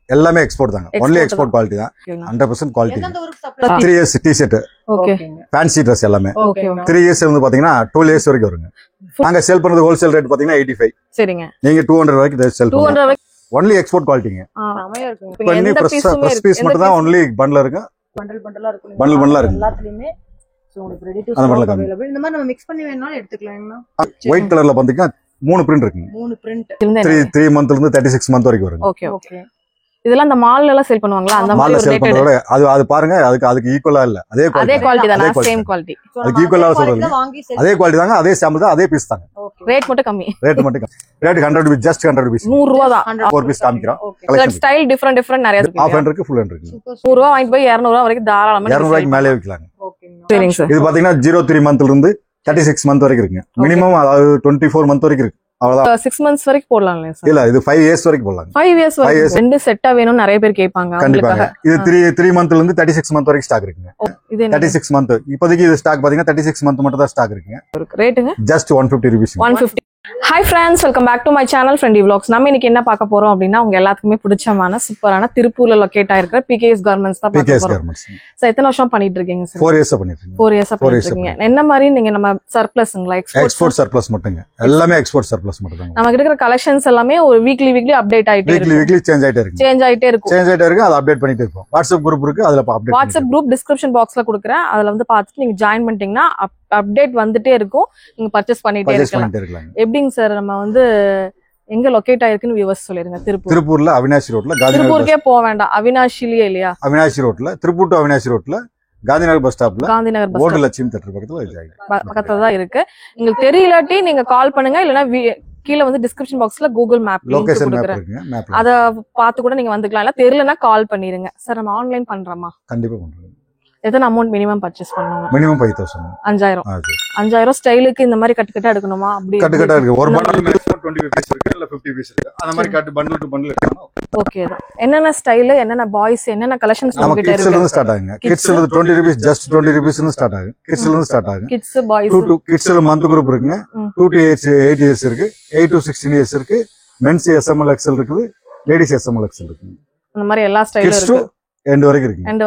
எல்லாமே எக்ஸ்போர்ட் தாங்க. Only export quality தான். 100% quality. 3 years T-shirt, fancy dress எல்லாமே 3 இயர்ஸ் வந்து பாத்தீங்கன்னா 12 இயர்ஸ் வரைக்கும் வருங்க. நாங்க சேல் பண்றது ஹோல்சேல் ரேட் பாத்தீங்கன்னா 85. சரிங்க. நீங்க 200 வரைக்கும் சேல் பண்ணுவீங்க. ஒன்லி எக்ஸ்போர்ட் குவாலிட்டிங்க. செமையா இருக்குங்க. இப்போ இந்த பிரஸ் பீஸ் மட்டும் தான் ஒன்லி பண்டல் இருக்கு. பண்டலா இருக்கு. பண்டலா இருக்கு. எல்லாத்துலயுமே உங்களுக்கு ரெடி டு ஸ்டாக் அவேலபிள். இந்த மாதிரி நம்ம மிக்ஸ் பண்ணி வேணாலும் எடுத்துக்கலாம்னா. ஒயிட் கலர்ல பாத்தீங்கன்னா 3 பிரிண்ட் இருக்குங்க. 3 பிரிண்ட் 3 மந்த்ல இருந்து 36 மந்த் வரைக்கும் வரும். ஓகே. இதெல்லாம் அந்த மால்ல எல்லாம் சேல் பண்ணுவாங்களா? அந்த மாதிரி சேல் பண்றதோட அது பாருங்க, அதுக்கு ஈக்குவலா இல்ல. அதே குவாலிட்டி தானா? Same quality. அதுக்கு ஈக்குவலா சொல்றீங்க. அதே குவாலிட்டி தாங்க, அதே சாம்பிள் தான், அதே பீஸ் தாங்க. ரேட் மட்டும் கம்மி. ரேட் 100 ரூபாய், ஜஸ்ட் 100 ரூபாய். 100 ரூபாய் தான். 4 பீஸ் காமிக்கிறோம். கலெக்ஷன் ஸ்டைல் டிஃபரண்ட் நிறைய இருக்கு. ஆஃப் ஹேண்ட் இருக்கு, ஃபுல் ஹேண்ட் இருக்கு. 100 ரூபாய் வாங்கி போய் 200 ரூபாய் வரைக்கும் தாராளமா 200 ரூபாய்க்கு மேலே விக்கலாங்க. சரிங்க சார். இது பாத்தீங்கன்னா 03 மந்த்ல இருந்து 36 மந்த் வரைக்கும் இருக்குங்க. மினிமம் அதாவது 24 மந்த் வரைக்கும் இருக்கு. அவ்வளவுதான். 6 months வரைக்கும் போடலாம்ல சார்? இல்ல, இது 5 இயர்ஸ் வரைக்கும் போடலாம். 5 இயர்ஸ் வரைக்கும் ரெண்டு செட்டா வேணும் நிறைய பேர் கேட்பாங்க. கண்டிப்பா. இது 3 மந்த்ல இருந்து 36 மந்த் வரைக்கும் ஸ்டாக் இருக்குங்க. இது 36 மந்த். இப்போதைக்கு இது ஸ்டாக் பாத்தீங்கன்னா 36 மந்த் மட்டும் தான் ஸ்டாக் இருக்குங்க. ரேட்டுங்க just 150 rupees. 150. Hi friends, welcome back to my channel friendly vlogs. நம்ம இன்னைக்கு என்ன பார்க்க போறோம் அப்படின்னா, உங்க எல்லாத்துக்குமே பிடிச்சமான சூப்பரான திருப்பூர்ல லொகேட் ஆயிருக்கிற PKS Garments தான் பார்க்க போறோம். சோ எத்தனை வருஷம் பண்ணிட்டு இருக்கீங்க சார்? 4 இயர்ஸ் பண்ணிட்டு இருக்கீங்க. 4 இயர்ஸ் பண்ணிட்டு இருக்கீங்க. என்ன மாதிரி நீங்க நம்ம சர்ப்ளஸ்ங்களா? Export surplus மட்டுங்க. எல்லாமே எக்ஸ்போர்ட் சர்ப்ளஸ் மட்டும் தான். நமக்கு இருக்கிற கலெக்ஷன்ஸ் எல்லாமே ஒரு வீக்லி அப்டேட் ஆயிட்டே இருக்கு. வீக்லி சேஞ்ச் ஆயிட்டே இருக்கு. அதை அப்டேட் பண்ணிட்டே இருப்போம். வாட்ஸ்அப் குரூப் இருக்கு, அதுல அப்டேட். வாட்ஸ்அப் குரூப் டிஸ்கிரிப்ஷன் பாக்ஸ்ல கொடுக்குறேன். அதுல வந்து பார்த்துட்டு நீங்க ஜாயின் பண்ணிட்டீங்கன்னா அப்டேட் வந்துட்டே இருக்கும். நீங்க பர்ச்சேஸ் பண்ணிட்டே இருக்கலாம். எப்படிங்க சார், நம்ம வந்து எங்க லொகேட் ஆயிருக்குன்னு வியூவர்ஸ் சொல்லிருங்க. திருப்பூர்ல அவினாஷி ரோட்ல. திருப்பூருக்கே போக வேண்டாம், அவினாஷிலேயே இல்லையா? அவினாஷி ரோட்ல, திருப்பூர் டு அவினாஷி ரோட்ல காந்திநகர் பஸ் ஸ்டாப்ல. Gandhinagar bus stop Lakshmi theatre பக்கத்துல தான் இருக்கு. உங்களுக்கு தெரியலாட்டி நீங்க கால் பண்ணுங்க, இல்லனா கீழ வந்து டிஸ்கிரிப்ஷன் பாக்ஸ்ல கூகுள் மேப் லொகேஷன் கொடுக்குறேன். அத பார்த்து கூட நீங்க வந்துக்கலாம். இல்ல தெரியலனா கால் பண்ணிருங்க. சார் நம்ம ஆன்லைன் பண்றோமா? கண்டிப்பா பண்றோம். எத்தனை அமௌண்ட் மினிமம் பர்ச்சேஸ் பண்ணுவாங்க? மினிமம் 5000. 5000 ஸ்டைலுக்கு இந்த மாதிரி கட்டு எடுக்கணுமா? அப்படி கட்டு இருக்கு. ஒரு பண்டல் 20 பீஸ் இருக்கு, இல்ல 50 பீஸ் இருக்கு. அந்த மாதிரி கட்டு பண்டல் டு பண்டல் எடுக்கணும். ஓகே தான். என்னென்ன ஸ்டைல், என்னென்ன பாய்ஸ், என்னென்ன கலெக்ஷன்ஸ் நம்ம கிட்ட இருக்கு? கிட்ஸ்ல இருந்து ஸ்டார்ட் ஆகுங்க. கிட்ஸ்ல 20 ரூபீஸ், ஜஸ்ட் 20 ரூபீஸ் இருந்து ஸ்டார்ட் ஆகுது. கிட்ஸ்ல இருந்து ஸ்டார்ட் ஆகுது. கிட்ஸ் பாய்ஸ் 2 கிட்ஸ்ல மந்த் குரூப் இருக்குங்க. 2 to 8 இயர்ஸ் இருக்கு, 8 to 16 இயர்ஸ் இருக்கு. மென்ஸ் SML XL இருக்குது, லேடிஸ் SML XL இருக்கு. அந்த மாதிரி எல்லா ஸ்டைலும் இருக்கு. எண்ட்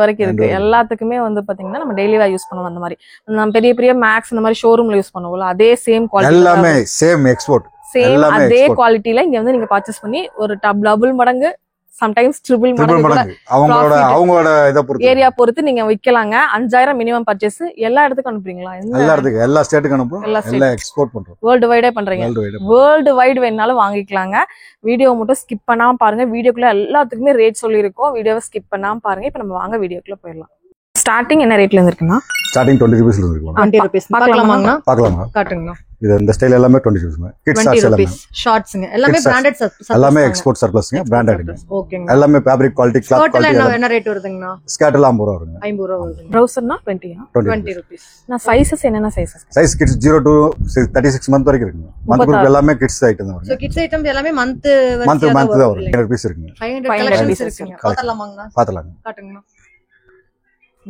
வரைக்கும் இருக்கு. எல்லாத்துக்குமே வந்து பாத்தீங்கன்னா நம்ம டெய்லி வேர் யூஸ் பண்ணுவோம். அந்த மாதிரி நம்ம பெரிய மேக்ஸ் இந்த மாதிரி ஷோரூம்ல யூஸ் பண்ணுவோம்ல, அதே சேம் குவாலிட்டி, எல்லாமே சேம் எக்ஸ்போர்ட், சேம் அதே குவாலிட்டில இங்க வந்து நீங்க பர்ச்சேஸ் பண்ணி ஒரு டபுள் மடங்கு, சம்டைம்ஸ் ட்ரிபிள் மடங்கு அவங்களோட இத பொறுத்து, ஏரியா பொறுத்து நீங்க விக்கலாங்க. 5000 மினிமம் பர்ச்சேஸ். எல்லா இடத்துக்கும் அனுப்புறீங்களா? எல்லா இடத்துக்கு, எல்லா ஸ்டேட்டுக்கு அனுப்புறோம். எல்லா எக்ஸ்போர்ட் பண்றோம். வேர்ல்ட் வைடே பண்றீங்க. வேர்ல்ட் வைட் வேணாலும் வாங்கிக்கலாங்க. வீடியோ மட்டும் ஸ்கிப் பண்ணாம பாருங்க. வீடியோக்குள்ள எல்லாத்துக்குமே ரேட் சொல்லி இருக்கோம். வீடியோவை ஸ்கிப் பண்ணாம பாருங்க. இப்ப நம்ம வாங்க வீடியோக்குள்ள போயிடலாம். ஸ்டார்டிங் என்ன ரேட்ல இருந்து இருக்குன்னா? ஸ்டார்டிங் 20 ரூபீஸ்ல இருந்து இருக்கு. 20 ரூபீஸ். பார்க்கலாமா? காட்டுங்க. இது இந்த ஸ்டைல் எல்லாமே 20 ரூபீஸ்ங்க. கிட்ஸ் ஷார்ட்ஸ் எல்லாமே ஷார்ட்ஸ்ங்க. எல்லாமே பிராண்டட் சர்ப்ளஸ். எல்லாமே எக்ஸ்போர்ட் சர்ப்ளஸ்ங்க, பிராண்டட்ங்க. ஓகேங்க. எல்லாமே ஃபேப்ரிக் குவாலிட்டி, கிளாத் குவாலிட்டி. என்ன ரேட் வருதுங்கனா? ஸ்கர்ட் எல்லாம் 50 ரூபாய் வருங்க. 50 ரூபாய் வருது. ட்ரவுசர்னா 20 ரூபீஸ். நான் சைஸஸ் என்னென்ன sizes? Size kids 0 to 36 month வரைக்கும் இருக்குங்க. மந்த் குரூப் எல்லாமே கிட்ஸ் ஐட்டம் தான் வருங்க. சோ கிட்ஸ் ஐட்டம் எல்லாமே மந்த் தான் வருங்க. 500 ரூபீஸ் இருக்குங்க. 500 கலெக்ஷன்ஸ் இருக்குங்க. பார்த்தலாமாங்கனா? பார்த்தலாம். காட்டுங்க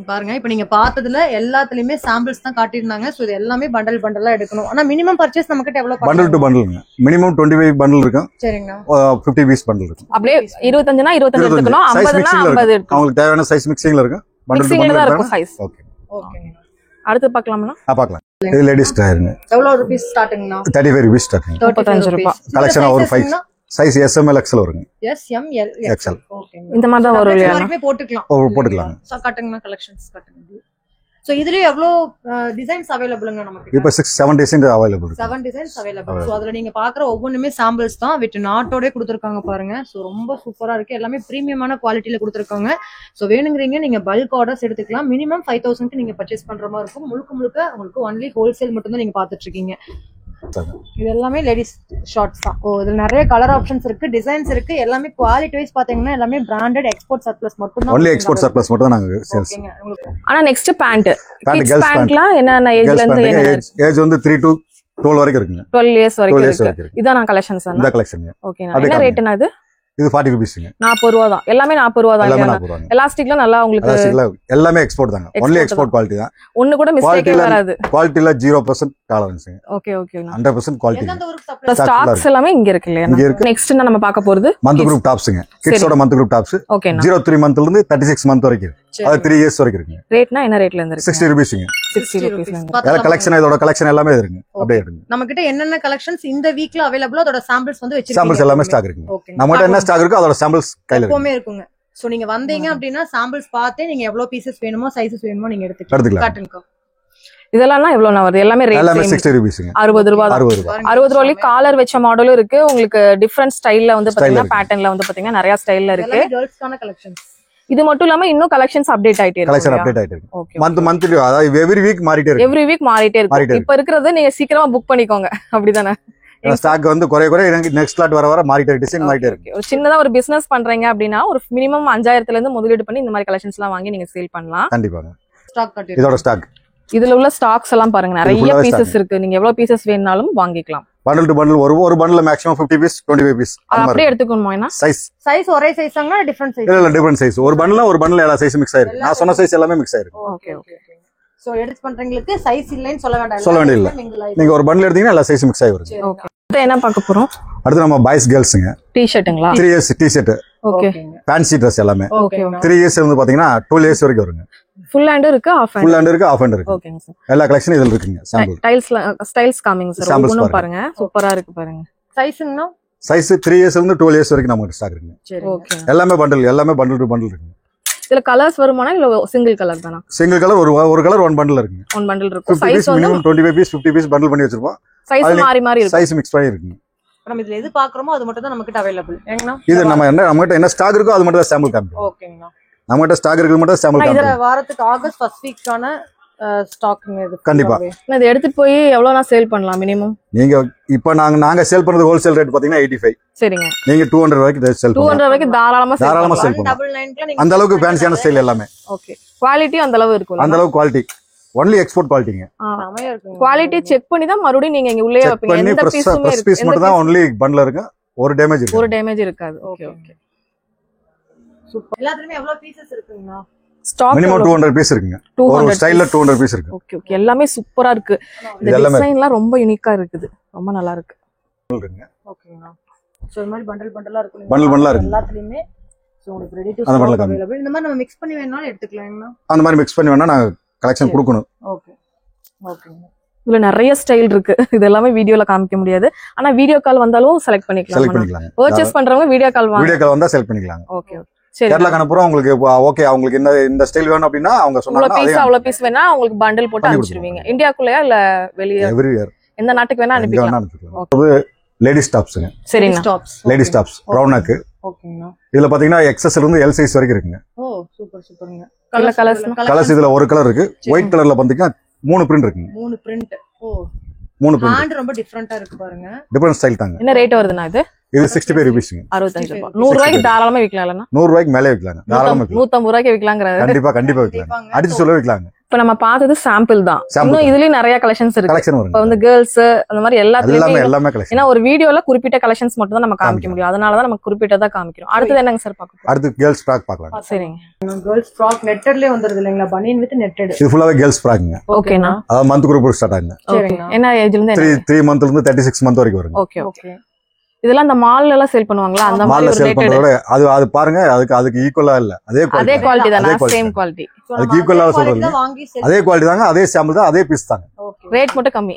பாருங்க. இப்ப நீங்க பார்த்ததுல எல்லாத்துலயுமே சாம்பிள்ஸ் தான் காட்டியிருந்தாங்க. சோ இது எல்லாமே பண்டலா எடுக்கணும். ஆனா மினிமம் பர்ச்சேஸ் நம்ம கிட்ட எவ்வளவு? பண்டல் டு பண்டல்ங்க. மினிமம் 25 பண்டல் இருக்கும். சரிங்க. 50 பீஸ் பண்டல் இருக்கும். அப்படியே 25னா 25 எடுக்கணும், 50னா 50 எடுக்கணும். உங்களுக்கு தேவையான சைஸ் மிக்சிங்ல இருக்கும். பண்டல் டு பண்டல் இருக்கும் சைஸ். ஓகே. ஓகேங்க. அடுத்து பார்க்கலாம்னா? பார்க்கலாம். இது லேடிஸ் டயர்ங்க. எவ்வளவு ரூபீஸ் ஸ்டார்டிங்னா? 35 rupees starting. 35 ரூபாய். கலெக்ஷன் ஒரு 5 சைஸ் SML XL வருங்க. SML XL. ஓகே. இந்த மாதிரி தான் வரும் இல்லையா? எல்லாமே போட்டுக்கலாம். சோ கட்டுங்க கலெக்ஷன்ஸ் கட்டுங்க. சோ இதுலயே எவ்வளவு டிசைன்ஸ் அவேலபிள்ங்க நமக்கு? இப்போ 7 டிசைன்ஸ் அவேலபிள் இருக்கு. 7 டிசைன்ஸ் அவேலபிள். சோ அதுல நீங்க பாக்குற ஒவ்வொண்ணுமே சாம்பிள்ஸ் தான், வித் நாட்டோட கொடுத்திருக்காங்க பாருங்க. சோ ரொம்ப சூப்பரா இருக்கு. எல்லாமே பிரீமியமான குவாலிட்டில கொடுத்திருக்காங்க. சோ வேணுங்கறீங்க நீங்க பல்க் ஆர்டர்ஸ் எடுத்துக்கலாம். மினிமம் 5000 க்கு நீங்க பர்ச்சேஸ் பண்ற மாதிரி இருக்கும். முழுக்க உங்களுக்கு ஒன்லி ஹோல்சேல் மட்டும் தான் நீங்க பாத்துட்டு இருக்கீங்க. இது எல்லாமே லேடிஸ் ஷார்ட்ஸ் தான். இதுல நிறைய கலர் ஆப்ஷன்ஸ் இருக்கு, டிசைன்ஸ் இருக்கு. எல்லாமே குவாலிட்டி வைஸ் பாத்தீங்கன்னா எல்லாமே பிராண்டட் எக்ஸ்போர்ட் சர்ப்ளஸ் மட்டும் தான். ஒன்லி எக்ஸ்போர்ட் சர்ப்ளஸ் மட்டும் தான் நாங்க சேல்ஸ். ஆனா நெக்ஸ்ட் பேண்ட், கிட்ஸ் பேண்ட்லாம் என்ன ஏஜ்ல இருந்து என்ன? ஏஜ் வந்து 3 to 12 வரைக்கும் இருக்குங்க. 12 இயர்ஸ் வரைக்கும் இருக்கு. இதான் நான் கலெக்ஷன்ஸ் தான். இந்த கலெக்ஷன். ஓகே. என்ன ரேட்னா இது? இது 40 ரூபீஸ்ங்க. 40 ரூபாய் தான். எல்லாமே 40 ரூபாய் தான். எல்லாமே 40 ரூபாய். எலாஸ்டிக்ல நல்லா உங்களுக்கு எல்லாமே எக்ஸ்போர்ட் தாங்க. ஒன்லி எக்ஸ்போர்ட் குவாலிட்டி தான். ஒண்ணு கூட மிஸ்டேக்கே வராது. குவாலிட்டில 0% டாலரன்ஸ்ங்க. Okay okay. 100% குவாலிட்டி. ஸ்டாக்ஸ் எல்லாமே இங்க இருக்கு இல்லையா? நெக்ஸ்ட் நம்ம பார்க்க போறது மந்த் குரூப் டாப்ஸ்ங்க. கிட்ஸோட மந்த் குரூப் டாப்ஸ். 03 மந்த்ல இருந்து 36 மந்த் வரைக்கும் இருக்கு. அது 3 இயர்ஸ் வரைக்கும் இருக்குங்க. ரேட்னா என்ன ரேட்ல இருந்து இருக்கு? 60 ரூபீஸ்ங்க. 60 ரூபீஸ்ல இருந்து. எல்லா கலெக்ஷன் இதோட கலெக்ஷன் எல்லாமே இருக்குங்க. அப்படியே எடுங்க. நம்ம கிட்ட என்னென்ன கலெக்ஷன்ஸ் இந்த வீக்ல அவேலபிளா அதோட சாம்பிள்ஸ் வந்து வச்சிருக்கீங்க. சாம்பிள்ஸ் எல்லாமே ஸ்டாக் இருக்குங்க. நம்ம கிட்ட என்ன ஸ்டாக் இருக்கோ அதோட சாம்பிள்ஸ் கையில எப்பவுமே இருக்குங்க. சோ நீங்க வந்தீங்க அப்படினா சாம்பிள்ஸ் பார்த்தே நீங்க எவ்வளவு பீசஸ் வேணுமோ சைஸஸ் வேணுமோ நீங்க எடுத்துக்கலாம். காட்டுங்க. இதெல்லாம் எவ்வளவு வருது? எல்லாமே ரேட் எல்லாமே 60 ரூபீஸ்ங்க. 60 ரூபாய். 60 ரூபாய்ல காலர் வெச்ச மாடலும் இருக்கு. உங்களுக்கு டிஃபரண்ட் ஸ்டைல்ல வந்து பாத்தீங்கன்னா பேட்டர்ன்ல வந்து பாத்தீங்கன்னா நிறைய ஸ்டைல்ல இருக்கு. கேர்ள்ஸ்கான கலெக்ஷன்ஸ். இது மட்டும் இல்லாம இன்னும் கலெக்ஷன்ஸ் அப்டேட் ஆயிட்டே இருக்கு. கலெக்ஷன் அப்டேட் ஆயிட்டே இருக்கு. மந்த்லி அதாவது எவ்ரி வீக் மாறிட்டே இருக்கு. எவ்ரி வீக் மாறிட்டே இருக்கு. இப்ப இருக்குறது நீங்க சீக்கிரமா புக் பண்ணிக்கோங்க. அப்படிதானே? ஸ்டாக் வந்து குறைய நெக்ஸ்ட் லாட் வர மாறிட்டே டிசைன் மாறிட்டே இருக்கு. ஒரு சின்னதா ஒரு பிசினஸ் பண்றீங்க அப்படினா ஒரு மினிமம் 5000 ல இருந்து முதலீடு பண்ணி இந்த மாதிரி கலெக்ஷன்ஸ் எல்லாம் வாங்கி நீங்க சேல் பண்ணலாம். கண்டிப்பாங்க. ஸ்டாக் கட்டி இதோட ஸ்டாக். இதுல உள்ள ஸ்டாக்ஸ் எல்லாம் பாருங்க. நிறைய பீசஸ் இருக்கு. நீங்க எவ்வளவு பீசஸ் வேணும்னாலும் வாங்கிக்கலாம். பண்டில் டு பண்டில் ஒரு பண்டில் மேக்ஸिमम 50 பீஸ் 25 பீஸ் அப்படியே எடுத்துக்கணுமா? என்ன சைஸ் ஒரே சைஸ்ங்களா டிஃபரண்ட் சைஸ்? இல்ல டிஃபரண்ட் சைஸ். ஒரு பண்டில் எல்லா சைஸ் மிக்ஸ் ஆயிருக்கு. நான் சொன்ன சைஸ் எல்லாமே மிக்ஸ் ஆயிருக்கு. Okay okay. சோ எடிட் பண்றவங்களுக்கு சைஸ் இல்லன்னு சொல்ல வேண்டாம். நீங்க ஒரு பண்டில் எடுத்தீங்கன்னா எல்லா சைஸ் மிக்ஸ் ஆயி வருது. ஓகே. அடுத்து என்ன பார்க்க போறோம்? அடுத்து நம்ம பாய்ஸ் கேர்ள்ஸ்ங்க. டி-ஷர்ட்டுங்களா? 3 years T-shirt. Okay. Fancy Dress எல்லாமே. ஓகே. 3 இயர்ஸ் வந்து பாத்தீங்கன்னா 12 இயர்ஸ் வரைக்கும் வருங்க. ஃபுல் ஹேண்ட் இருக்கு, ஆஃப் ஹேண்ட். ஃபுல் ஹேண்ட் இருக்கு, ஆஃப் ஹேண்ட் இருக்கு. ஓகேங்க சார். எல்லா கலெக்ஷன் இதுல இருக்குங்க. சாம்பிள் ஸ்டைல்ஸ் காமிங்க சார். ஒவ்வொன்னும் பாருங்க. சூப்பரா இருக்கு பாருங்க. சைஸ்ங்கனா சைஸ் 3 இயர்ஸ்ல இருந்து 12 இயர்ஸ் வரைக்கும் நமக்கு ஸ்டாக் இருக்குங்க. ஓகே. எல்லாமே பண்டில் டு பண்டில் இருக்குங்க. இதுல கலர்ஸ் வருமானா இல்ல சிங்கிள் கலர் தானா? சிங்கிள் கலர் ஒரு கலர் ஒன் பண்டில் இருக்குங்க. ஒன் பண்டில் இருக்கும். சைஸ் வந்து 25 பீஸ் 50 பீஸ் பண்டில் பண்ணி வச்சிருப்போம். சைஸ் மாறி இருக்கு. சைஸ் மிக்ஸ் பண்ணி இருக்குங்க. நம்ம இதுல எது பாக்குறோமோ அது மட்டும் தான் நமக்கு அவேலபிள். ஏங்கனா இது நம்மகிட்ட என்ன ஸ்டாக் இருக்கோ அது மட்டும் தான் சாம்பிள் காமிப்போம். ஓகேங்கண்ணா. நம்மகிட்ட ஸ்டாக் இருக்குது மட்டும் சாம்பிள் காமிப்போம். இந்த வாரத்துக்கு ஆகஸ்ட் ஃபர்ஸ்ட் வீக்கான ஸ்டாக்ங்க இது. கண்டிப்பா. நான் இத எடுத்து போய் எவ்வளவு நான் சேல் பண்ணலாம் மினிமம்? நீங்க இப்ப நாங்க சேல் பண்றது ஹோல்சேல் ரேட் பாத்தீங்கன்னா 85. சரிங்க. நீங்க 200 வரைக்கும் சேல் பண்ணலாம். 200 வரைக்கும் தாராளமா சேல் பண்ணலாம். 199ல நீங்க அந்த அளவுக்கு ஃபேன்சியான ஸ்டைல் எல்லாமே. ஓகே. குவாலிட்டி அந்த அளவு இருக்கும். அந்த அளவுக்கு குவாலிட்டி. ஒன்லி எக்ஸ்போர்ட் குவாலிட்டிங்க. செமையா இருக்குங்க. குவாலிட்டி செக் பண்ணி தான் மறுபடியும் நீங்க இங்க உள்ளே வைப்பீங்க. எந்த பீஸுமே இருக்கு. பீஸ் மட்டும் தான் ஒன்லி பண்டல இருக்கு. ஒரு டேமேஜ் இருக்கு. ஒரு டேமேஜ் இருக்காது. Okay okay. சூப்பர். எல்லாத்துலயுமே எவ்வளவு பீசஸ் இருக்குங்கண்ணா? ஸ்டாக் மினிமம் 200 பீஸ் இருக்குங்க. ஒரு ஸ்டைல்ல 200 பீஸ் இருக்கு. Okay okay. எல்லாமே சூப்பரா இருக்கு. இந்த டிசைன்லாம் ரொம்ப யூனிக்கா இருக்குது. ரொம்ப நல்லா இருக்கு. ஓகேங்கண்ணா. சோ இந்த மாதிரி பண்டலா இருக்கு. பண்டலா இருக்கு. எல்லாத்துலயுமே சோ உங்களுக்கு ரெடி டு ஸ்டாக் அவேலபிள். இந்த மாதிரி நம்ம மிக்ஸ் பண்ணி வேணாலும் எடுத்துக்கலாம்ங்கண்ணா. அந்த மாதிரி மிக்ஸ் பண்ணி வேணா நான் கலெக்ஷன் கொடுக்கணும். ஓகே. ஓகேங்க. இதுல நிறைய ஸ்டைல் இருக்கு. இது எல்லாமே வீடியோல காமிக்க முடியாது. ஆனா வீடியோ கால் வந்தாலும் செலக்ட் பண்ணிக்கலாம். பர்ச்சேஸ் பண்றவங்க வீடியோ கால் வந்தா செலக்ட் பண்ணிக்கலாம். Okay okay. சரி. கேரளா கனப்புறம் உங்களுக்கு ஓகே அவங்களுக்கு இந்த ஸ்டைல் வேணும் அப்படினா அவங்க சொன்னாங்க அவ்வளவு பீஸ் வேணா உங்களுக்கு பண்டில் போட்டு அனுப்பிடுவீங்க. இந்தியாக்குள்ளயா இல்ல வெளிய? எவ்ரிவேர். எந்த நாட்டுக்கு வேணா அனுப்பிக்கலாம். அது லேடிஸ் டாப்ஸ்ங்க. சரிங்க. Ladies tops round neck. ஓகேங்க. இதுல பாத்தீங்கன்னா எக்ஸ்எஸ் ல இருந்து எல் சைஸ் வரைக்கும் இருக்குங்க. ஓ சூப்பர் சூப்பர்ங்க. கலர்ஸ் இதுல ஒரு கலர் இருக்கு. ஒயிட் கலர்ல பாத்தீங்கன்னா 3 பிரிண்ட் இருக்குங்க. 3 பிரிண்ட். ஓ 3 பிரிண்ட். ஹேண்ட் ரொம்ப டிஃபரண்டா இருக்கு பாருங்க. டிஃபரண்ட் ஸ்டைல் தாங்க. என்ன ரேட் வருதுனா இது? இது 65 ரூபீஸ்ங்க. 65 ரூபாய். 100 ரூபாய்க்கு தாராளமா விக்கலாம்லனா? 100 ரூபாய்க்கு மேலே விக்கலாங்க. தாராளமா விக்கலாம். 150 ரூபாய்க்கு விக்கலாம்ங்கறாரு. கண்டிப்பா விக்கலாம். அடிச்சு சொல்ல விக்கலாங்க. இப்ப நம்ம பார்த்தது சாம்பிள் தான். இன்னும் இதுலயே நிறைய கலெக்ஷன்ஸ் இருக்கு. இப்ப வந்து கேர்ள்ஸ் அந்த மாதிரி எல்லாமே கலெக்ஷன். ஏன்னா ஒரு வீடியோல குறிப்பிட்ட கலெக்ஷன்ஸ் மட்டும் தான் நம்ம காமிக்க முடியும். அதனால தான் நம்ம குறிப்பிட்டதா காமிக்கிறோம். அடுத்து என்னங்க சார் பார்க்க? அடுத்து கேர்ள்ஸ் ஃப்ராக் பார்க்கலாம். சரிங்க. கேர்ள்ஸ் ஃப்ராக் நெட்டட்லயே வந்துருது இல்லீங்களா? பனியன் வித் நெட்டட். இது ஃபுல்லாவே கேர்ள்ஸ் ஃப்ராக்ங்க. ஓகேனா. அது மந்த் குரூப் ஸ்டார்ட் ஆகுங்க. சரிங்க. என்ன ஏஜ்ல இருந்து? 3 மந்த்ல இருந்து 36 மந்த் வரைக்கும் வருங்க. Okay okay. இதெல்லாம் அந்த மால்ல எல்லாம் சேல் பண்ணுவாங்களா? அந்த மாதிரி ஒரு ரேட்டட். அது பாருங்க அதுக்கு ஈக்குவலா இல்ல. அதே குவாலிட்டி தான். Same quality. அதுக்கு ஈக்குவலா சொல்றீங்க. அதே குவாலிட்டி தாங்க. அதே சாம்பிள் தான். அதே பீஸ் தாங்க. ரேட் மட்டும் கம்மி.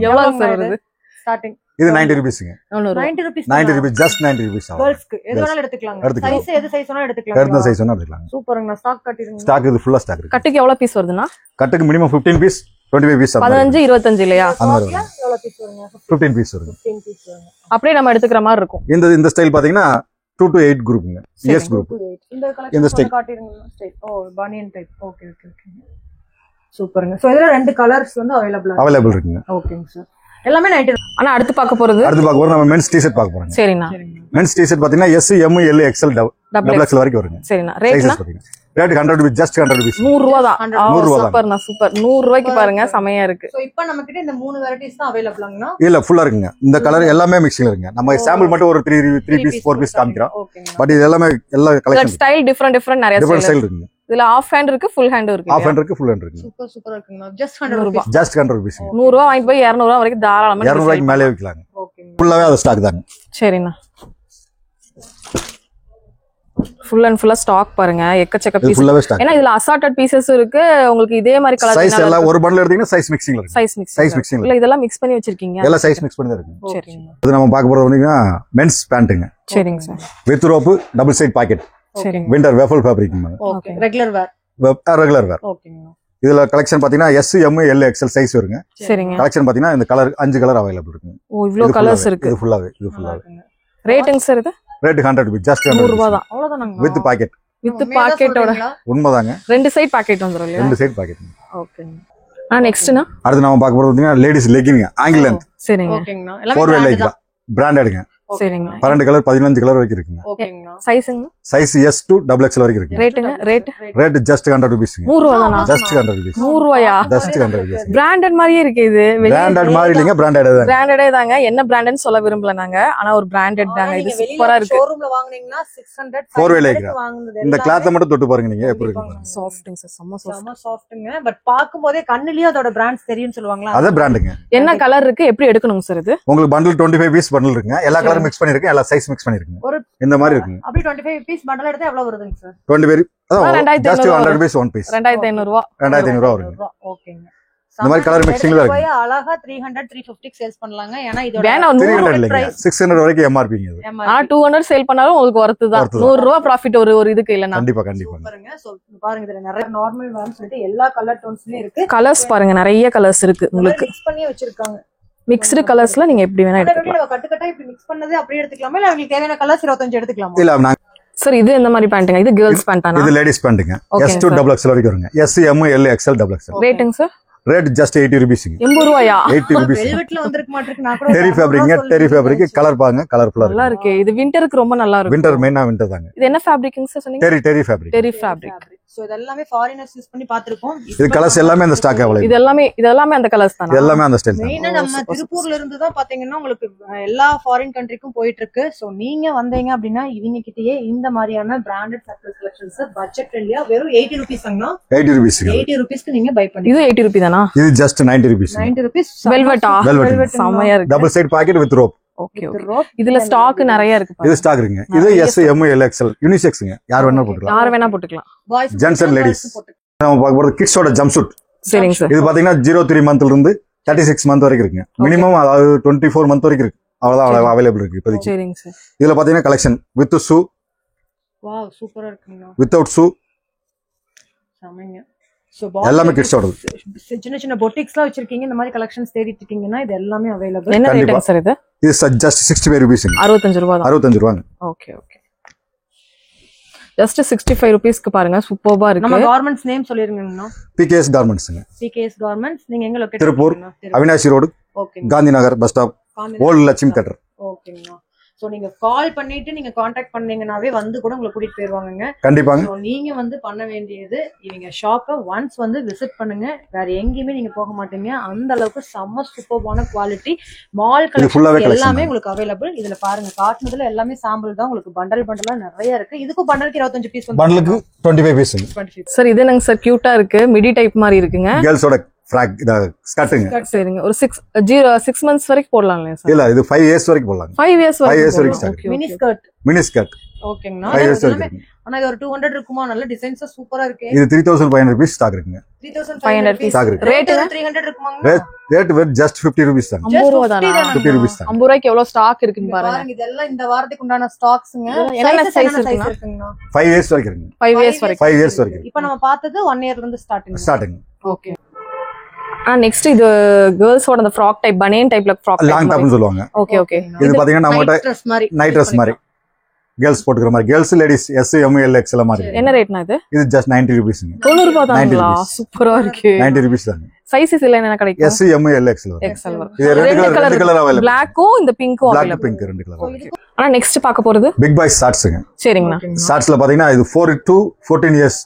எவ்வளவு சார் வருது? ஸ்டார்டிங் இது 90 ரூபீஸ்ங்க. 90 ரூபீஸ். 90 rupees just 90 rupees. கேர்ள்ஸ்க்கு எது வேணாலும் எடுத்துக்கலாம். சைஸ் எது சைஸ் வேணாலும் எடுத்துக்கலாம். எந்த சைஸ் வேணாலும் எடுத்துக்கலாம். சூப்பர்ங்க. ஸ்டாக் கட்டிருங்க. ஸ்டாக் இது ஃபுல்லா ஸ்டாக் இருக்கு. கட்டுக்கு எவ்வளவு பீஸ் வருதுனா? கட்டுக்கு மினிமம் 15 பீஸ் 25 பீஸ் 15 25 இல்லையா? எவ்வளவு பீஸ் வருங்க? 15 பீஸ் வருங்க. 15 பீஸ் வருங்க. அப்படியே நம்ம எடுத்துக்கிற மாதிரி இருக்கும். இந்த ஸ்டைல் பாத்தீங்கன்னா 2 to 8 குரூப்ங்க. S group. இந்த ஸ்டைல் காட்டிருங்க. ஸ்டைல் ஓ பனியன் டைப். Okay okay okay. சூப்பர்ங்க. சோ இதுல ரெண்டு கலர்ஸ் வந்து அவேலபிள் இருக்குங்க. ஓகேங்க சார். எல்லாமே 90. ஆனா அடுத்து பார்க்க போறது நம்ம மென்ஸ் டி-ஷர்ட் பார்க்க போறோம். சரிண்ணா. மென்ஸ் டி-ஷர்ட் பாத்தீங்கன்னா S M L XL double XL வரைக்கும் வருங்க. சரிண்ணா. ரேட்னா ரேட் 100 rupees, just 100 rupees. 100 ரூபாய் தான். 100 ரூபாய் தான். சூப்பர்ண்ணா, சூப்பர். 100 ரூபாய்க்கு பாருங்க, செமையா இருக்கு. சோ இப்போ நம்ம கிட்ட இந்த 3 வெரைட்டிஸ் தான் அவேலபிளாங்கனா? இல்ல, ஃபுல்லா இருக்குங்க. இந்த கலர் எல்லாமே மிக்சிங்ல இருக்குங்க. நம்ம சாம்பிள் மட்டும் ஒரு 3 பீஸ் 4 பீஸ் காமிக்கிறோம். பட் இது எல்லாமே எல்லா கலெக்ஷன் ஸ்டைல் டிஃபரண்ட் நிறைய ஸ்டைல் இருக்குங்க. இதுல ஆஃப் ஹேண்ட் இருக்கு, ஃபுல் ஹேண்ட் இருக்கு. ஆஃப் ஹேண்ட் இருக்கு, ஃபுல் ஹேண்ட் இருக்கு. சூப்பர் சூப்பரா இருக்குங்க. just 100 ரூபாய். just 100 rupees. 100 ரூபாய் வாங்கிட்டு போய் 200 ரூபாய் வரைக்கும் தாராளமா 200 ரூபாய்க்கு மேலே விக்கலாங்க. ஓகேங்க. ஃபுல்லாவே அது ஸ்டாக் தாங்க. சரிண்ணா. ஃபுல் அண்ட் ஃபுல்லா ஸ்டாக் பாருங்க, எக்கச்சக்க பீஸ். ஏன்னா இதுல அசார்ட்டட் பீசஸ் இருக்கு. உங்களுக்கு இதே மாதிரி கலர் சைஸ் எல்லாம் ஒரு பண்டல் எடுத்தீங்கன்னா சைஸ் மிக்சிங்ல இருக்கு. சைஸ் மிக்சிங் இல்ல, இதெல்லாம் மிக்ஸ் பண்ணி வச்சிருக்கீங்க. எல்லாம் சைஸ் மிக்ஸ் பண்ணி தான் இருக்கு. சரிங்க. இது நம்ம பார்க்க போறது வந்து மென்ஸ் பேண்ட்ங்க. சரிங்க sir. With rope, double side pocket. சரிங்க. விண்டர் வேஃபல் ஃபேப்ரிக்ங்க. Okay. Regular wear. Regular wear. ஓகேங்க. இதுல கலெக்ஷன் பாத்தீங்கன்னா S M L XL size வருங்க. சரிங்க. கலெக்ஷன் பாத்தீங்கன்னா இந்த கலர் 5 கலர் அவேலபிள் இருக்கு. ஓ, இவ்ளோ கலர்ஸ் இருக்கு. இது ஃபுல்லாவே ரேட்டிங் சார் இது? ரேட் 100 rupees, just 100 ரூபாய் தான். அவ்வளவுதானங்க. With pocket. வித் பாக்கெட்டோட. உண்மைதாங்க. ரெண்டு சைடு பாக்கெட் வந்துரும் இல்லையா? ரெண்டு சைடு பாக்கெட். ஓகேங்க. நெக்ஸ்ட்னா அடுத்து நாம பார்க்க போறது பாத்தீங்கன்னா லேடிஸ் லெகிங் ஆங்கிள் லெந்த். சரிங்க. ஓகேங்கண்ணா. 4 வே லைக் பிராண்டட்ங்க. சரிங்க. 12 கலர் 15 கலர் வரைக்கும் இருக்குங்க. ஓகேங்கண்ணா. சைஸ்ங்க? சைஸ் S to XXL வரைக்கும் இருக்கு. ரேட்டுங்க? Rate just 100 rupees. 100 ரூபாய் தானா? just 100 rupees. 100 ரூபாயா? just 100 rupees. பிராண்டட் மாதிரியே இருக்கு இது. பிராண்டட் மாதிரி இல்லங்க, பிராண்டட் தான். பிராண்டடே தாங்க. என்ன பிராண்ட்னு சொல்ல விரும்பல நாங்க. ஆனா ஒரு பிராண்டட் தாங்க. இது சூப்பரா இருக்கு. ஷோரூம்ல வாங்குனீங்கன்னா 600 4 வே லைக். இந்த கிளாத் மட்டும் தொட்டு பாருங்க நீங்க எப்படி இருக்கு. சாஃப்ட்ங்க சார், செம்ம சாஃப்ட்ங்க. பட் பாக்கும்போதே கண்ணுலயே அதோட பிராண்ட்ஸ் தெரியும்னு சொல்லுவாங்களா? அத பிராண்டுங்க. என்ன கலர் இருக்கு, எப்படி எடுக்கணும் சார் இது? உங்களுக்கு பண்டில் 25 பீஸ் பண்டில் இருக்குங்க. எல்லா கலரும் மிக்ஸ் பண்ணிருக்கு, எல்லா சைஸ் மிக்ஸ் பண்ணிருக்குங்க. இந்த மாதிரி இருக்குங்க. அப்படி 25 பீஸ் பண்டல் எடுத்தா எவ்வளவு வருதுங்க சார்? 20 பேர் just 100 rupees one piece. 2500 ரூபாய். 2500 ரூபாய் வருங்க. ஓகேங்க. இந்த மாதிரி கலர் மிக்சிங்ல இருக்கு. போய் அழகா 300 350 க்கு சேல்ஸ் பண்ணலாங்க. ஏனா இதோட 300 இல்லங்க, 600 வரைக்கும் MRP ங்க இது. ஆ 200 சேல் பண்ணாலும் உங்களுக்கு வர்த்து தான். 100 ரூபாய் ப்ராஃபிட் ஒரு இதுக்கு இல்லனா. கண்டிப்பா. பாருங்க. சோ பாருங்க, இதுல நிறைய நார்மல் வேர்னு சொல்லிட்டு எல்லா கலர் டோன்ஸ்லயும் இருக்கு. கலர்ஸ் பாருங்க, நிறைய கலர்ஸ் இருக்கு உங்களுக்கு. மிக்ஸ் பண்ணி வச்சிருக்காங்க. மிக்ஸ்டு கலர்ஸ்ல நீங்க எப்படி வேணா எடுத்துக்கலாம். கட்டு கட்டா இப்படி மிக்ஸ் பண்ணதே அப்படியே எடுத்துக்கலாமா, இல்ல உங்களுக்கு தேவையான கலர்ஸ் 25 எடுத்துக்கலாமா? இல்ல நான் சார் இது எந்த மாதிரி பேண்ட்ங்க? இது கேர்ள்ஸ் பேண்டானா? இது லேடிஸ் பேண்ட்ங்க. S to XXL வரைக்கும் வருங்க. S M L XL XXL. Rating sir? Rate just 80 rupees. 80 ரூபாயா? 80 rupees. வெல்வெட்ல வந்திருக்க மாட்டிருக்கு. நான் கூட டெரி ஃபேப்ரிக்ங்க. டெரி ஃபேப்ரிக் கலர் பாருங்க, கலர்ஃபுல்லா நல்லா இருக்கு. இது விண்டருக்கு ரொம்ப நல்லா இருக்கும். விண்டர் மெயினா விண்டர் தாங்க. இது என்ன ஃபேப்ரிக்ங்க சார் சொன்னீங்க? Terry fabric. Terry fabric. So இதெல்லாம் ஃபாரினர்ஸ் யூஸ் பண்ணி பாத்துறோம். இது கலர்ஸ் எல்லாமே அந்த ஸ்டாக் அவேலபிள். இது எல்லாமே அந்த கலர்ஸ் தானா? எல்லாமே அந்த ஸ்டைல் தான். மெயினா நம்ம திருப்பூர்ல இருந்து தான் பாத்தீங்கன்னா உங்களுக்கு எல்லா ஃபாரின் கண்ட்ரிக்கும் போயிட்டு இருக்கு. சோ நீங்க வந்தீங்க அப்படினா இவங்க கிட்டயே இந்த மாதிரியான பிராண்டட் சர்க்கிள் கலெக்ஷன்ஸ் பட்ஜெட் ஃப்ரெண்ட்லியா வெறும் 80 rupees அங்க. 80 rupees. 80 rupeesக்கு நீங்க பை பண்ணி. இது 80 rupees தானா? இது just 90 rupees. 90 rupees. வெல்வெட்டா? செமையா இருக்கு. Double side packet with rope. Okay okay. இதுல ஸ்டாக் நிறைய இருக்கு பாருங்க. இது ஸ்டாக் இருக்குங்க. இது S M L XL யூனிசெக்ஸ்ங்க. யார் வேணா போட்டுக்கலாம். யார் வேணா போட்டுக்கலாம். Boys gents and ladies. நம்ம பார்க்க போறது கிட்ஸோட ஜம்ப் சூட். சரிங்க சார். இது பாத்தீங்கன்னா 03 மந்த்ல இருந்து 36 மந்த் வரைக்கும் இருக்குங்க. மினிமம் அதாவது 24 மந்த் வரைக்கும் இருக்கு. அவ்வளவுதான் அவைலபிள் இருக்கு இப்போதைக்கு. சரிங்க சார். இதுல பாத்தீங்கன்னா கலெக்ஷன் வித் ஷூ. வாவ் சூப்பரா இருக்குங்க. Without shoe. சமைங்க. எல்லாமே கிட்ஸோட. சின்ன சின்ன பொட்டிக்ஸ்லாம் வச்சிருக்கீங்க, இந்த மாதிரி கலெக்ஷன்ஸ் தேடிட்டு இருக்கீங்கன்னா இது எல்லாமே அவேலபிள். என்ன ரேட்டுங்க சார் இது? இது just 65 rupees. 65 ரூபாய் தான். 65 ரூபாய். Okay okay. just 65 rupeesக்கு பாருங்க, சூப்பர்பா இருக்கு. நம்ம கார்மெண்ட்ஸ் நேம் சொல்லிருங்கண்ணா. PKS கார்மெண்ட்ஸ்ங்க. PKS garments. நீங்க எங்க locate? Tiruppur Avinashi road. Okay. Gandhi Nagar bus stop. Old Lakshmi theatre. ஓகேங்கண்ணா. சோ நீங்க கால் பண்ணிட்டு நீங்க கான்டாக்ட் பண்ணீங்கனாவே வந்து கூட உங்களை கூட்டிட்டு போயிருவாங்க. கண்டிப்பாங்க. சோ நீங்க வந்து பண்ண வேண்டியது இவங்க ஷாப்பை ஒன்ஸ் வந்து விசிட் பண்ணுங்க. வேற எங்கேயுமே நீங்க போக மாட்டீங்க. அந்த அளவுக்கு செம்ம சூப்பர்பான குவாலிட்டி மால் கலெக்ஷன் எல்லாமே உங்களுக்கு அவைலபிள். இதுல பாருங்க, காட்டுனதுல எல்லாமே சாம்பிள் தான். உங்களுக்கு பண்டல் பண்டலா நிறைய இருக்கு. இதுக்கு பண்டலுக்கு 25 பீஸ் வந்து பண்டலுக்கு 25 பீஸ். சார் இது என்னங்க சார், கியூட்டா இருக்கு. மிடி டைப் மாதிரி இருக்குங்க. கேர்ள்ஸோட ஃப்ராக் ஸ்கர்ட்டுங்க. சரிங்க. ஒரு 6 months வரைக்கும் போடலாம்ல சார்? இல்ல இது 5 years வரைக்கும் போடலாம். 5 years வரைக்கும் start. Mini skirt. Mini skirt. ஓகேங்கண்ணா. 5 years வரைக்கும். ஆனா இது ஒரு 200 இருக்குமா? நல்ல டிசைன்ஸ் சூப்பரா இருக்கு. இது 3500 பீஸ் ஸ்டாக் இருக்குங்க. 3500 பீஸ் ஸ்டாக் இருக்கு. ரேட் 300 இருக்குமாங்க? ரேட் just 50 rupees தான். 50 ரூபாய் தானா? 50 rupees தான். 50 ரூபாய்க்கு எவ்வளவு ஸ்டாக் இருக்குன்னு பாருங்க. இதெல்லாம் இந்த வாரத்துக்கு உண்டான ஸ்டாக்ஸ்ங்க. என்ன சைஸ் இருக்குங்க? 5 years வரைக்கும் இருக்குங்க. 5 years வரைக்கும். 5 years வரைக்கும். இப்போ நம்ம பார்த்தது 1 yearல இருந்து ஸ்டார்டிங். ஓகே. நெக்ஸ்ட் இது கேர்ள்ஸோட அந்த ஃப்ராக் டைப், பனியன் டைப்ல ஃப்ராக் லாங் டாப்னு சொல்லுவாங்க. Okay okay. இது பாத்தீங்கன்னா நம்மட்ட நைட் Dress மாதிரி கேர்ள்ஸ் போட்டுக்கிற மாதிரி girls ladies S M L X எல்லாம் மாதிரி என்ன ரேட்னா இது ஜஸ்ட் 90 ரூபீஸ்ங்க 90 ரூபாய் தான்ங்களா சூப்பரா இருக்கு 90 ரூபீஸ் தாங்க சைஸஸ் இல்ல என்ன கிடைக்கும் S M L X XL வரும் இது ரெண்டு கலர் அவைலபிள் பிளாக்கும் இந்த பிங்க்கும் பிளாக் அவைலபிள் பிங்க் ரெண்டு கலர் ஆனா நெக்ஸ்ட் பார்க்க போறது பிக் பாய்ஸ் ஷார்ட்ஸ்ங்க சரிங்கண்ணா ஷார்ட்ஸ்ல பாத்தீங்கன்னா இது 4 to 14 இயர்ஸ்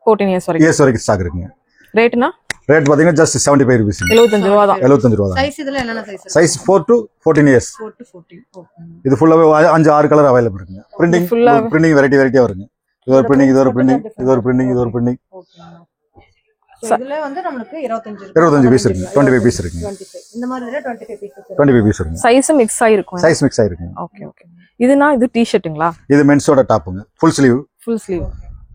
14 இயர்ஸ் வரைக்கும் ஸ்டாக் இருக்குங்க ரேட்னா ரேட் பாத்தீங்கன்னா ஜஸ்ட் 75 ரூபீஸ் 75 ரூபாய் தான் 75 ரூபாய் தான் சைஸ் இதுல என்னென்ன size size 4 to 14 years 4 to 14 okay இது ஃபுல்லாவே 5-6 கலர் அவைலபிள் இருக்குங்க பிரிண்டிங் வெரைட்டியா வருங்க இது ஒரு பிரிண்டிங் இது ஒரு பிரிண்டிங் இது ஒரு பிரிண்டிங் இது ஒரு பிரிண்டிங் ஓகே சோ இதுல வந்து நமக்கு 25 பீஸ் இருக்கு 25 பீஸ் இருக்கு 25 இந்த மாதிரி 25 பீஸ் 25 பீஸ் இருக்கு சைஸ் மிக்ஸ் ஆயிருக்கும் சைஸ் மிக்ஸ் ஆயிருக்கு ஓகே ஓகே இதுனா இது டி-ஷர்ட்டுங்களா இது மென்ஸோட டாப்புங்க ஃபுல் ஸ்லீவ்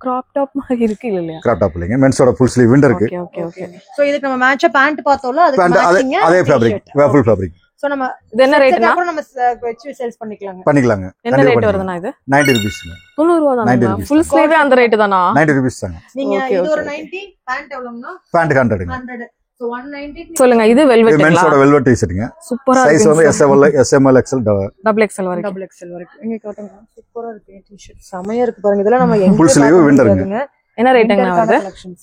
கிராப் டாப் மாதிரி இருக்கு இல்லையா கிராப் டாப் இல்லைங்க மென்ஸோட ஃபுல் ஸ்லீவ் விண்டருக்கு ஓகே ஓகே ஓகே சோ இதுக்கு நம்ம மேட்சா பேண்ட் பார்த்தோம்ல அதுக்கு மேட்சிங் அதே ஃபேப்ரிக் ஃபுல் ஃபேப்ரிக் சோ நம்ம இது என்ன ரேட்னா அப்புறம் நம்ம வெச்சு சேல்ஸ் பண்ணிக்கலாங்க என்ன ரேட் வருதுனா இது 90 ரூபீஸ்ங்க 90 ரூபாய் தானா ஃபுல் ஸ்லீவே அந்த ரேட் தானா 90 ரூபீஸ் தாங்க நீங்க இது ஒரு 90 பேண்ட் எவ்வளவுனா பேண்ட் 100ங்க 100 சோ 190 சொல்லுங்க இது வெல்வெட் மென்ஸோட வெல்வெட் டி-ஷர்ட்ங்க சூப்பரா சைஸ் வந்து SML XL டபுள் எக்ஸ்எல் வரைக்கும் டபுள் எக்ஸ்எல் வரைக்கும் இங்க காட்டுங்க சூப்பரா இருக்கு டி-ஷர்ட் செமையா இருக்கு பாருங்க இதெல்லாம் நம்ம எங்க ஃபுல் ஸ்லீவ் விண்டருங்க என்ன ரேட்டுங்க வருது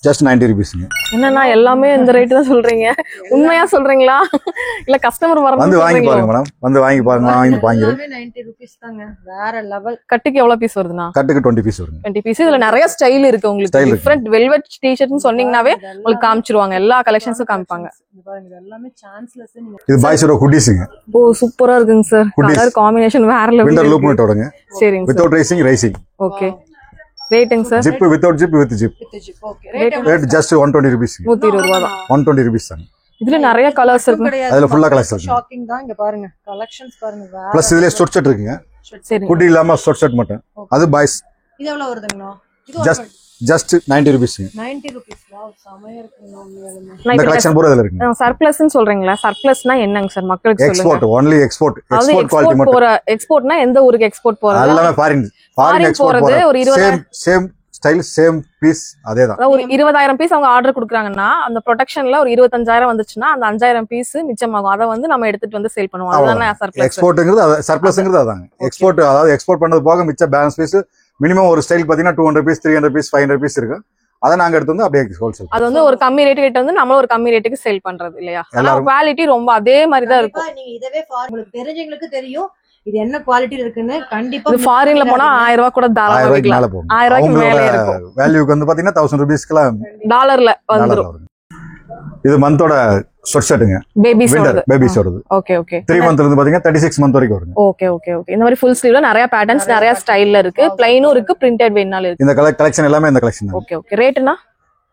ஜஸ்ட் 90 ரூபீஸ்ங்க என்னன்னா எல்லாமே இந்த ரேட் தான் சொல்றீங்க உண்மையா சொல்றீங்களா இல்ல கஸ்டமர் வந்து வாங்கி பாருங்க மேடம் வந்து வாங்கி பாருங்க வாங்கி 90 ரூபீஸ் தாங்க வேற லெவல் கட்டுக்கு எவ்வளவு பீஸ் வருதுனா கட்டுக்கு 20 பீஸ் வருங்க 20 பீஸ் இதுல நிறைய ஸ்டைல் இருக்கு உங்களுக்கு டிஃபரண்ட் வெல்வெட் டி-ஷர்ட்னு சொன்னீங்கனாவே உங்களுக்கு காமிச்சிருவாங்க எல்லா கலெக்ஷன்ஸும் காமிப்பாங்க பாருங்க இது எல்லாமே சான்ஸ்லெஸ் நீங்க இது பாய்ஸோட ஹுடிஸ்ங்க ஓ சூப்பரா இருக்குங்க சார் கலர் காம்பினேஷன் வேற லெவல் விண்டர் லூப் நட்டோடங்க சரிங்க without rising okay rating sir zip without zip with zip okay rate just 120 rupees 120 ரூபாய் தான் 120 ரூபீஸ் தான் இதுல நிறைய கலர்ஸ் இருக்கு அதுல ஃபுல்லா கலர்ஸ் இருக்கு ஷாக்கிங் தான் இங்க பாருங்க கலெக்ஷன்ஸ் பாருங்க வேற ப்ளஸ் இதுல ஸ்வெட் ஷர்ட் இருக்குங்க சரி குட்டி இல்லாம ஸ்வெட் ஷர்ட் மட்டும் அது பாய்ஸ் இது எவ்வளவு வருதுங்களா இது ஜஸ்ட் 90 ரூபீஸ் 90 ரூபீஸ் வாவ் செமையா இருக்குங்க உண்மையாலுமே இந்த கலெக்ஷன் பூரா இதுல இருக்கு சர்ப்ளஸ்னு சொல்றீங்களா சர்ப்ளஸ்னா என்னங்க சார் மக்களுக்கு சொல்லுங்க எக்ஸ்போர்ட் ஒன்லி எக்ஸ்போர்ட் குவாலிட்டி மட்டும் போற எக்ஸ்போர்ட்னா எந்த ஊருக்கு எக்ஸ்போர்ட் போறது எல்லாமே ஃபாரின் எக்ஸ்போர்ட் போறது ஒரு 20 சேம் ஸ்டைல் சேம் பீஸ் அதேதான் ஒரு 20000 பீஸ் அவங்க ஆர்டர் கொடுக்குறாங்கன்னா அந்த ப்ரொடக்ஷன்ல ஒரு 25000 வந்துச்சுன்னா அந்த 5000 பீஸ் மிச்சமாகும் அதை வந்து நம்ம எடுத்துட்டு வந்து சேல் பண்ணுவோம் அதுதானே சர்ப்ளஸ் எக்ஸ்போர்ட்ங்கிறது சர்ப்ளஸ்ங்கிறது அதாங்க எக்ஸ்போர்ட் அதாவது எக்ஸ்போர்ட் பண்ணது போக மிச்ச பேலன்ஸ் பீஸ் மினிமம் ஒரு ஸ்டைல் பாத்தீங்கன்னா 200 பீஸ் 300 பீஸ் 500 பீஸ் இருக்கு அதை நாங்க எடுத்து வந்து அப்படியே ஹோல்சேல் அது வந்து ஒரு கம்மி ரேட் கிட்ட வந்து நம்ம ஒரு கம்மி ரேட்டுக்கு சேல் பண்றது இல்லையா ஆனா குவாலிட்டி ரொம்ப அதே மாதிரி தான் இருக்கும் நீங்க இதவே உங்களுக்கு தெரிஞ்சவங்களுக்கு தெரியும் இது என்ன குவாலிட்டி இருக்குன்னு கண்டிப்பா இது ஃபாரின்ல போனா 1000 ரூபாய் கூட தாராளமா விக்கலாம் 1000 ரூபாய்க்கு மேல இருக்கும் வேல்யூக்கு வந்து பாத்தீங்கன்னா 1000 ரூபீஸ்க்குலாம் டாலர்ல வந்துரும் இது மந்தோட ஸ்வெட் ஷர்ட்டுங்க பேபிஸ் வருது ஓகே ஓகே 3 மந்த்ல இருந்து பாத்தீங்கன்னா 36 மந்த் வரைக்கும் வருங்க ஓகே ஓகே ஓகே இந்த மாதிரி ஃபுல் ஸ்லீவ்ல நிறைய பேட்டர்ன்ஸ் நிறைய ஸ்டைல்ல இருக்கு ப்ளைனும் இருக்கு பிரிண்டட் வேணாலும் இருக்கு இந்த கலெக்ஷன் எல்லாமே இந்த கலெக்ஷன் தான் ஓகே ஓகே ரேட்னா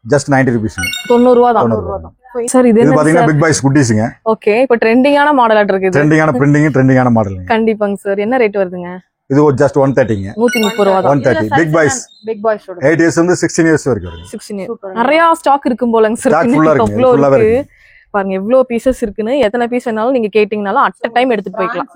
ஜஸ்ட் 90 ரூபீஸ் 90 ரூபாய் தான் சார் இது இது பாத்தீங்கன்னா பிக் பாய்ஸ் குட்டீஸ்ங்க ஓகே இப்போ ட்ரெண்டிங்கான மாடலா இருக்கு ட்ரெண்டிங்கான பிரிண்டிங் ட்ரெண்டிங்கான மாடலுங்க கண்டிப்பாங்க சார் என்ன ரேட் வருதுங்க இது ஜஸ்ட் 130ங்க 130 ரூபாய் தான் 130 பிக் பாய்ஸ் 8 இயர்ஸ் வந்து 16 இயர்ஸ் வரைக்கும் வருங்க 16 இயர்ஸ் நிறைய ஸ்டாக் இருக்கும் போலங்க சார் ஸ்டாக் ஃபுல்லா இருக்கு பாருங்க எவ்வளவு பீசஸ் இருக்குன்னு எத்தனை பீஸ் வேணாலும் நீங்க கேட்டிங்கனாலும் அட் டைம் எடுத்துட்டு போய்க்கலாம்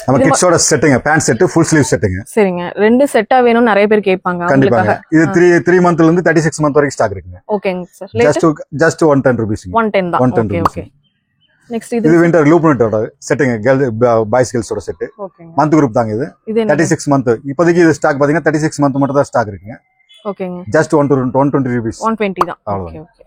நம்ம கிட்ஸோட செட்டுங்க பேண்ட் செட் ஃபுல் ஸ்லீவ் செட்டுங்க சரிங்க ரெண்டு செட்டா வேணும் நிறைய பேர் கேட்பாங்க கண்டிப்பாக இது 3 மந்த்ல இருந்து 36 மந்த் வரைக்கும் ஸ்டாக் இருக்குங்க ஓகேங்க சார் ஜஸ்ட் 110 ரூபீஸ் 110 தான் ஓகே ஓகே நெக்ஸ்ட் இது விண்டர் லூப் நட்டோட செட்டுங்க பாய்ஸ் கேர்ள்ஸோட செட் ஓகேங்க மந்த் குரூப் தாங்க இது 36 மந்த் இப்போதைக்கு இது ஸ்டாக் பாத்தீங்கன்னா 36 மந்த் மட்டும் தான் ஸ்டாக் இருக்குங்க ஓகேங்க ஜஸ்ட் 120 ரூபீஸ் 120 தான் ஓகே ஓகே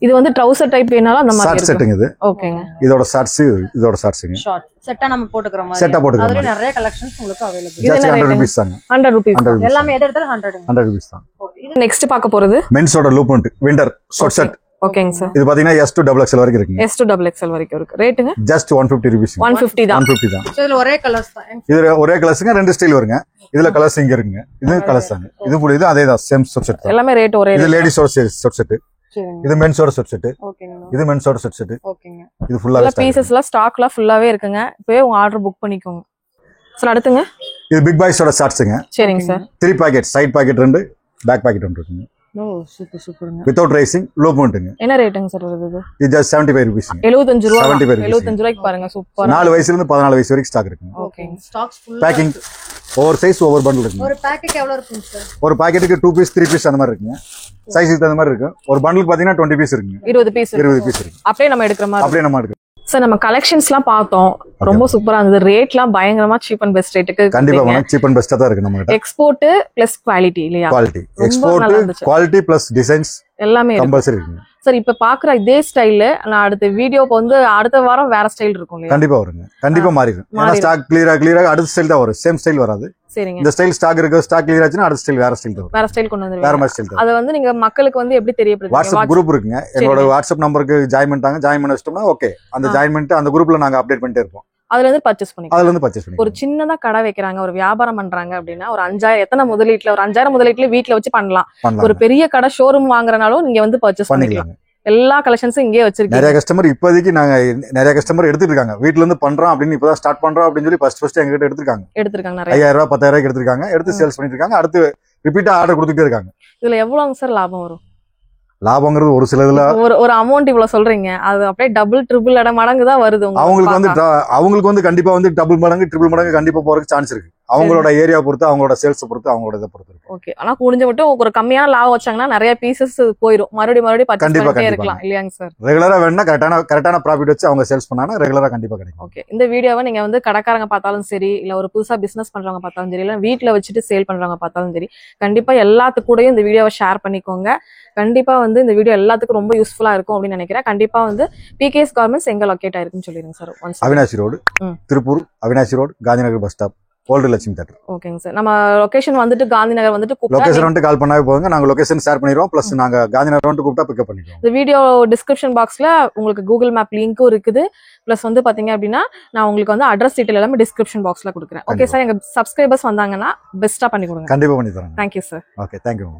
இது வந்து ட்ரவுசர் டைப் வேணாலும் அந்த மாதிரி ஷார்ட் செட்டுங்க இது ஓகேங்க இதோட ஷார்ட்ஸ்ங்க ஷார்ட் செட்டா நம்ம போட்டுக்கற மாதிரி செட்டா போட்டுக்கற அதுல நிறைய கலெக்ஷன்ஸ் உங்களுக்கு அவேilable ஜஸ்ட் 100 ரூபீஸ் தாங்க 100 ரூபீஸ் எல்லாமே எது எடுத்தாலும் 100 ரூபீஸ் தான் நெக்ஸ்ட் பார்க்க போறது மென்ஸோட லூப் விண்டர் ஷார்ட் செட் ஓகேங்க சார் இது பாத்தீங்கன்னா S to XXL வரைக்கும் இருக்குங்க S to XXL வரைக்கும் இருக்கு ரேட்டுங்க ஜஸ்ட் 150 ரூபீஸ் 150 தான் 150 தான் இதுல ஒரே கலர்ஸ் தான் இதுல ஒரே கலர்ஸ்ங்க ரெண்டு ஸ்டைல் வருங்க இதுல கலர்ஸ் இங்க இருக்குங்க இது கலர்ஸ் தாங்க இது கூட இது அதே தான் சேம் செட் தான் எல்லாமே ரேட் ஒரே இது லேடிஸோட செட் இது மென்ஸோட செட் ஓகேங்க இது மென்ஸோட செட் ஓகேங்க இது ஃபுல்லாவே பீசஸ்லாம் ஸ்டாக்ல ஃபுல்லாவே இருக்குங்க இப்பவே உங்க ஆர்டர் புக் பண்ணிக்கோங்க சார் அடுத்துங்க இது பிக் பாய்ஸோட ஷார்ட்ஸ்ங்க சரிங்க sir 3 pocket side pocket 2 back pocket 1 இருக்குங்க ஓ சூப்பர்ங்க வித்அவுட் ரைசிங் லோ மவுண்ட்ங்க என்ன ரேட்டுங்க சார் வருது இது ஜஸ்ட் 75 ரூபீஸ் 75 ரூபாய் 75 ரூபாய்க்கு பாருங்க சூப்பர் 4 வயசுல இருந்து 14 வயசு வரைக்கும் ஸ்டாக் இருக்குங்க okay stocks full packing over size over bundle இருக்குங்க ஒரு பாக்கெட் எவ்வளவு இருக்கும் சார் ஒரு பாக்கெட்டுக்கு 2 பீஸ் 3 பீஸ் அந்த மாதிரி இருக்குங்க சைஸ்க்கு தகுந்த மாதிரி இருக்கு ஒரு பண்டில் பாத்தீங்கன்னா 20 பீஸ் இருக்குங்க 20 பீஸ் இருக்கு அப்படியே நம்ம எடுக்கிற மாதிரி அப்படியே நம்ம எடுக்கலாம் சார் நம்ம கலெக்ஷன்ஸ்லாம் பார்த்தோம், ரொம்ப சூப்பரா இருந்தது. ரேட்லாம் பயங்கரமா சீப் அண்ட் பெஸ்ட் ரேட்டுக்கு. கண்டிப்பா மேடம், சீப் அண்ட் பெஸ்டா தான் இருக்கு நம்ம கிட்ட. எக்ஸ்போர்ட் பிளஸ் குவாலிட்டி இல்லையா? Quality, export quality plus designs எல்லாமே கம்பல்சரி இருக்குங்க. சார் இப்ப பாக்குற இதே ஸ்டைல் நான் அடுத்த வீடியோக்கு வந்து அடுத்த வாரம் வேற ஸ்டைல் இருக்கும் இல்லையா? கண்டிப்பா வருங்க, கண்டிப்பா மாறிடும். ஏன்னா ஸ்டாக் கிளியரா அடுத்த ஸ்டைல் தான் வரும், சேம் ஸ்டைல் வராது. சரிங்க. இந்த ஸ்டைல் ஸ்டாக் இருக்கு, ஸ்டாக் கிளியர் ஆச்சுன்னா அடுத்த ஸ்டைல் வேற ஸ்டைல் வரும். வேற ஸ்டைல் கொண்டு வந்துருவீங்க. வேற மாதிரி ஸ்டைல். அத வந்து நீங்க மக்களுக்கு வந்து எப்படி தெரியப்படுத்துவீங்க? வாட்ஸ்அப் குரூப் இருக்குங்க, என்னோட வாட்ஸ்அப் நம்பருக்கு ஜாயின் பண்ணிட்டாங்க. ஜாயின் பண்ண வச்சிட்டோம்னா ஓகே, அந்த ஜாயின் பண்ணிட்டு அந்த குரூப்ல நாங்க அப்டேட் பண்ணிட்டே இருப்போம். அதுல இருந்து பர்ச்சேஸ் பண்ணிக்கலாம். அதுல இருந்து பர்ச்சேஸ் பண்ணி ஒரு சின்னதா கடை வைக்கிறாங்க, ஒரு வியாபாரம் பண்றாங்க அப்படின்னா ஒரு 5000 எத்தனை முதலீட்டுல, ஒரு 5000 முதலீட்டுல வீட்ல வச்சு பண்ணலாம். ஒரு பெரிய கடை ஷோரூம் வாங்குறனாலும் நீங்க வந்து பர்ச்சேஸ் பண்ணிக்கலாம். எல்லா கலெக்ஷன்ஸும் இங்கே வச்சிருக்கீங்க. நிறைய கஸ்டமர் இப்போதைக்கு நாங்க நிறைய கஸ்டமர் எடுத்துட்டு இருக்காங்க. வீட்ல இருந்து பண்றோம் அப்படின்னு இப்பதான் ஸ்டார்ட் பண்றோம் அப்படின்னு சொல்லி ஃபர்ஸ்ட் எங்க கிட்ட எடுத்துருக்காங்க. நிறைய 5000 ரூபாய் 10000 ரூபாய்க்கு எடுத்திருக்காங்க. எடுத்து சேல்ஸ் பண்ணிட்டு இருக்காங்க. அடுத்து ரிப்பீட்டா ஆர்டர் கொடுத்துட்டே இருக்காங்க. இதுல எவ்வளவு சார் லாபம் வரும்? லாபங்கிறது ஒரு சில இதுல ஒரு அமௌண்ட் இவ்வளவு சொல்றீங்க, அது அப்படியே டபுள் ட்ரிபிள் மடங்கு தான் வருது. அவங்களுக்கு வந்து கண்டிப்பா வந்து டபுள் மடங்கு ட்ரிபிள் மடங்கு கண்டிப்பா போறதுக்கு சான்ஸ் இருக்கு. அவங்களோட ஏரியா பொறுத்து, அவங்களோட சேல்ஸ் பொறுத்து, அவங்களோட இதை பொறுத்து இருக்கு. ஓகே. ஆனா குடிஞ்ச மட்டும் ஒரு கம்மியான லாபம் வச்சாங்கன்னா நிறைய பீசஸ் போயிடும். மறுபடியும் பர்ச்சேஸ் பண்ணிட்டே இருக்கலாம் இல்லையாங்க சார்? ரெகுலரா வேணா கரெக்டான ப்ராஃபிட் வச்சு அவங்க சேல்ஸ் பண்ணாங்கன்னா ரெகுலரா கண்டிப்பா கிடைக்கும். ஓகே. இந்த வீடியோவை நீங்க வந்து கடைக்காரங்க பார்த்தாலும் சரி, இல்ல ஒரு புதுசா பிசினஸ் பண்றவங்க பார்த்தாலும் சரி, இல்ல வீட்ல வச்சுட்டு சேல் பண்றவங்க பார்த்தாலும் சரி, கண்டிப்பா எல்லாத்துக்கு கூடயும் இந்த வீடியோவை ஷேர் பண்ணிக்கோங்க. கண்டிப்பா வந்து இந்த வீடியோ எல்லாத்துக்கும் ரொம்ப யூஸ்ஃபுல்லா இருக்கும் அப்படின்னு நினைக்கிறேன். கண்டிப்பா வந்து பிகேஎஸ் கார்மெண்ட்ஸ் எங்க லொகேட் ஆயிருக்குன்னு சொல்லிருங்க sir. Avinashi road, Tiruppur Avinashi road, Gandhinagar bus stop, old Lakshmi theatre. ஓகேங்க சார். நம்ம லொகேஷன் வந்துட்டு காந்திநகர் வந்துட்டு லொகேஷன் வந்து கால் பண்ணாவே போங்க, நாங்க லொகேஷன் ஷேர் பண்ணிடுவோம். பிளஸ் நாங்க காந்திநகர் வந்து கூப்பிட்டா பிக்கப் பண்ணிடுவோம். இந்த வீடியோ டிஸ்கிரிப்ஷன் பாக்ஸ்ல உங்களுக்கு கூகுள் மேப் லிங்க்கும் இருக்குது. பிளஸ் வந்து பாத்தீங்க அப்படின்னா நான் உங்களுக்கு வந்து அட்ரஸ் டீடைல் எல்லாமே டிஸ்கிரிப்ஷன் பாக்ஸ்ல கொடுக்குறேன். Okay sir. எங்க சப்ஸ்கிரைபர்ஸ் வந்தாங்கன்னா பெஸ்டா பண்ணி கொடுங்க. கண்டிப்பா பண்ணி தரேன். Thank you sir. Okay, thank you.